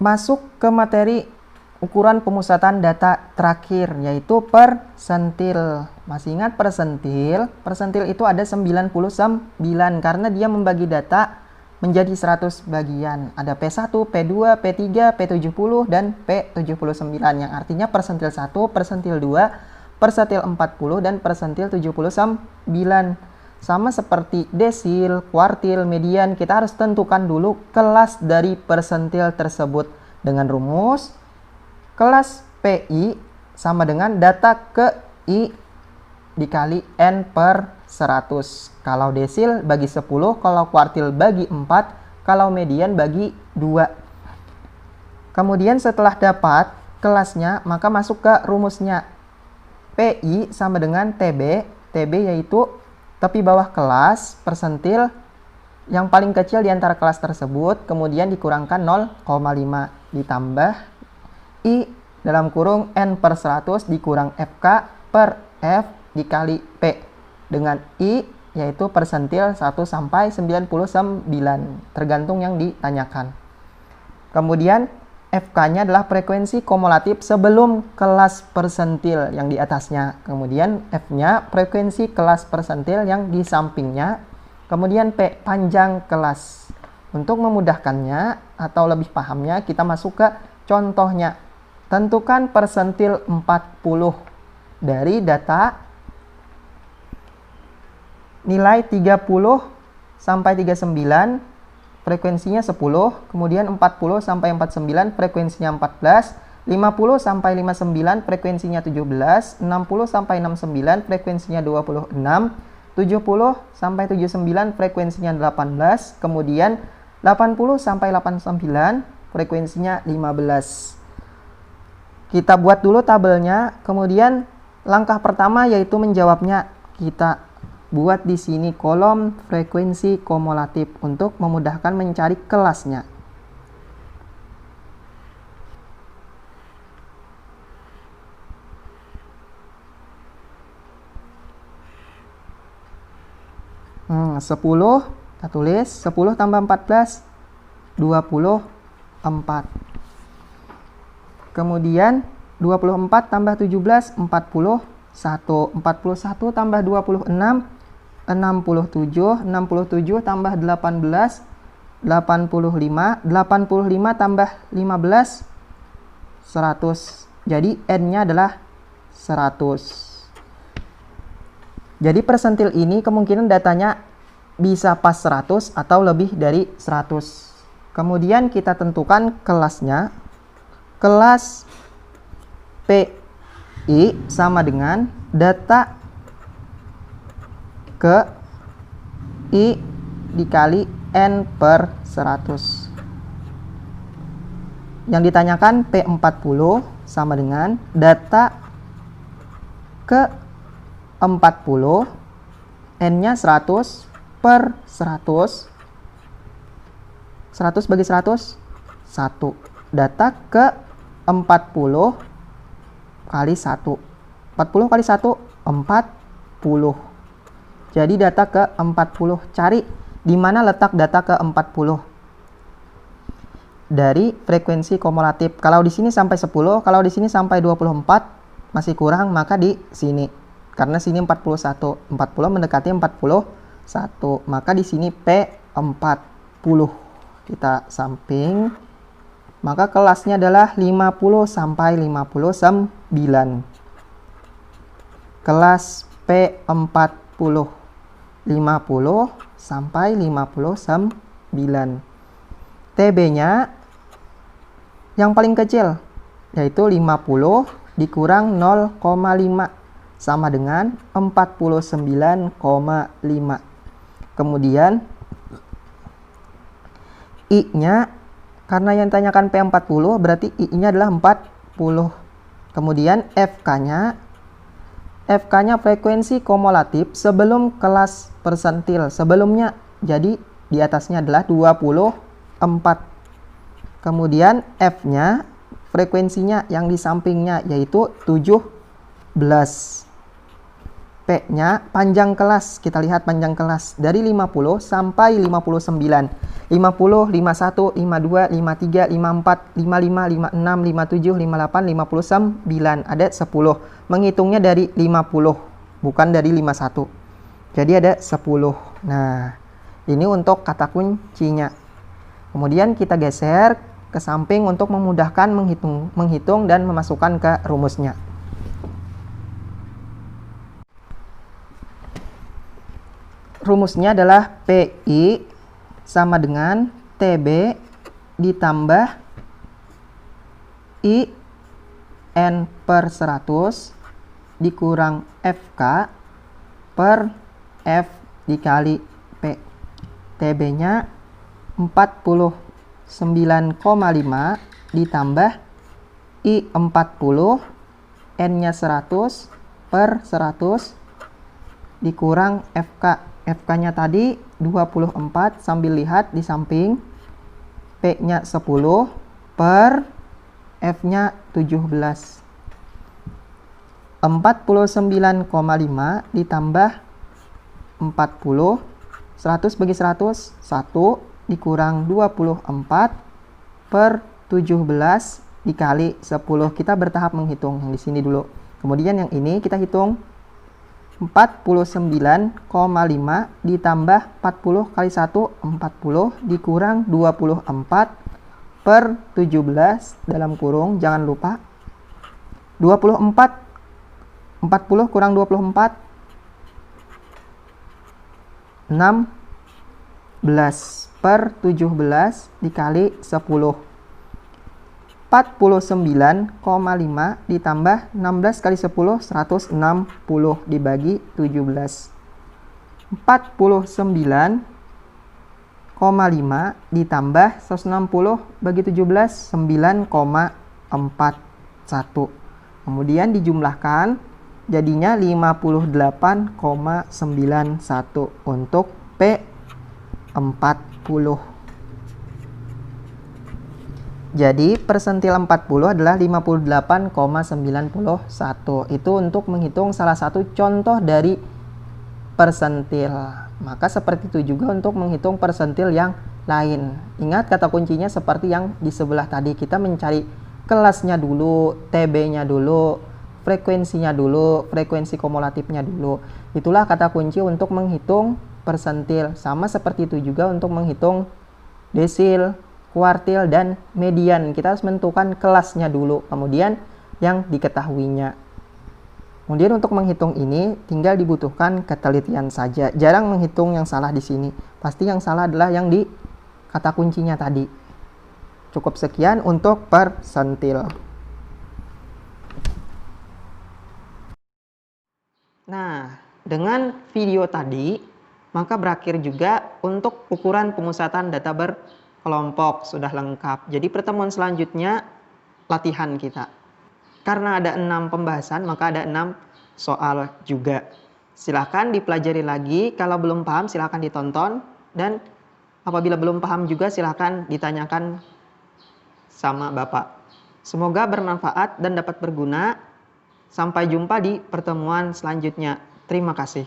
masuk ke materi ukuran pemusatan data terakhir, yaitu persentil. Masih ingat persentil? Persentil itu ada 99 karena dia membagi data menjadi 100 bagian. Ada P1, P2, P3, P70, dan P79, yang artinya persentil 1, persentil 2, persentil 40, dan persentil 79. Sama seperti desil, kuartil, median, kita harus tentukan dulu kelas dari persentil tersebut dengan rumus kelas PI sama dengan data ke I dikali N per 100. Kalau desil bagi 10, kalau kuartil bagi 4, kalau median bagi 2. Kemudian setelah dapat kelasnya, maka masuk ke rumusnya. PI sama dengan TB. TB yaitu tepi bawah kelas persentil yang paling kecil di antara kelas tersebut, kemudian dikurangkan 0,5 ditambah I dalam kurung N per 100 dikurang FK per F dikali P dengan I yaitu persentil 1 sampai 99 tergantung yang ditanyakan. Kemudian FK-nya adalah frekuensi kumulatif sebelum kelas persentil yang di atasnya. Kemudian F-nya frekuensi kelas persentil yang di sampingnya. Kemudian P panjang kelas. Untuk memudahkannya atau lebih pahamnya, kita masuk ke contohnya. Tentukan persentil 40 dari data nilai 30 sampai 39. Frekuensinya 10, kemudian 40 sampai 49 frekuensinya 14, 50 sampai 59 frekuensinya 17, 60 sampai 69 frekuensinya 26, 70 sampai 79 frekuensinya 18, kemudian 80 sampai 89 frekuensinya 15. Kita buat dulu tabelnya, kemudian langkah pertama yaitu menjawabnya. Kita buat di sini kolom frekuensi kumulatif untuk memudahkan mencari kelasnya. Sepuluh, kita tulis 10 tambah 14, 24. Kemudian 24 tambah 17, 41. 41 tambah 26, 67, 67 tambah 18, 85, 85 tambah 15, 100. Jadi N-nya adalah 100. Jadi persentil ini kemungkinan datanya bisa pas 100 atau lebih dari 100. Kemudian kita tentukan kelasnya. Kelas PI sama dengan data ke I dikali N per 100. Yang ditanyakan P40 sama dengan data ke 40, N-nya 100 per 100. 100 bagi 100, 1. Data ke 40 kali 1. 40 kali 1, 40. Jadi data ke 40. Cari di mana letak data ke 40. Dari frekuensi kumulatif. Kalau di sini sampai 10, kalau di sini sampai 24 masih kurang, maka di sini. Karena sini 41. 40 mendekati 41. Maka di sini P40. Kita samping. Maka kelasnya adalah 50 sampai 59. Kelas P40. 50 sampai 59. TB-nya yang paling kecil yaitu 50 dikurang 0,5 sama dengan 49,5. Kemudian I-nya karena yang ditanyakan P40 berarti I-nya adalah 40. Kemudian FK-nya frekuensi kumulatif sebelum kelas persentil sebelumnya, jadi di atasnya adalah 24. Kemudian F-nya frekuensinya yang di sampingnya yaitu 17. P-nya panjang kelas. Kita lihat panjang kelas dari 50 sampai 59. 50, 51, 52, 53, 54, 55, 56, 57, 58, 59. Ada 10. Menghitungnya dari 50, bukan dari 51. Jadi ada 10. Nah, ini untuk kata kuncinya. Kemudian kita geser ke samping untuk memudahkan menghitung dan memasukkan ke rumusnya. Rumusnya adalah PI sama dengan TB ditambah I N per 100 dikurang FK per F dikali P. TB-nya 49,5 ditambah I 40, N-nya 100 per 100 dikurang FK. FK-nya tadi 24, sambil lihat di samping. P-nya 10 per F-nya 17. 49,5 ditambah 40, 100 bagi 100, 1 dikurang 24 per 17 dikali 10. Kita bertahap menghitung yang di sini dulu. Kemudian yang ini kita hitung 49,5 ditambah 40 kali 1, 40 dikurang 24 per 17 dalam kurung, jangan lupa 24, 40 kurang 24, 16 per 17 dikali 10. 49,5 ditambah 16 kali 10, 160 dibagi 17. 49,5 ditambah 160 bagi 17, 9,41. Kemudian dijumlahkan, jadinya 58,91 untuk P40. Jadi persentil 40 adalah 58,91. Itu untuk menghitung salah satu contoh dari persentil. Maka seperti itu juga untuk menghitung persentil yang lain. Ingat kata kuncinya seperti yang di sebelah tadi. Kita mencari kelasnya dulu, TB-nya dulu, frekuensinya dulu, frekuensi kumulatifnya dulu. Itulah kata kunci untuk menghitung persentil. Sama seperti itu juga untuk menghitung desil, kuartil, dan median. Kita harus menentukan kelasnya dulu, kemudian yang diketahuinya. Kemudian untuk menghitung ini tinggal dibutuhkan ketelitian saja. Jarang menghitung yang salah di sini. Pasti yang salah adalah yang di kata kuncinya tadi. Cukup sekian untuk persentil. Nah, dengan video tadi, maka berakhir juga untuk ukuran pemusatan data berkelompok sudah lengkap. Jadi pertemuan selanjutnya latihan kita. Karena ada 6 pembahasan, maka ada 6 soal juga. Silahkan dipelajari lagi. Kalau belum paham, silahkan ditonton. Dan apabila belum paham juga, silahkan ditanyakan sama Bapak. Semoga bermanfaat dan dapat berguna. Sampai jumpa di pertemuan selanjutnya. Terima kasih.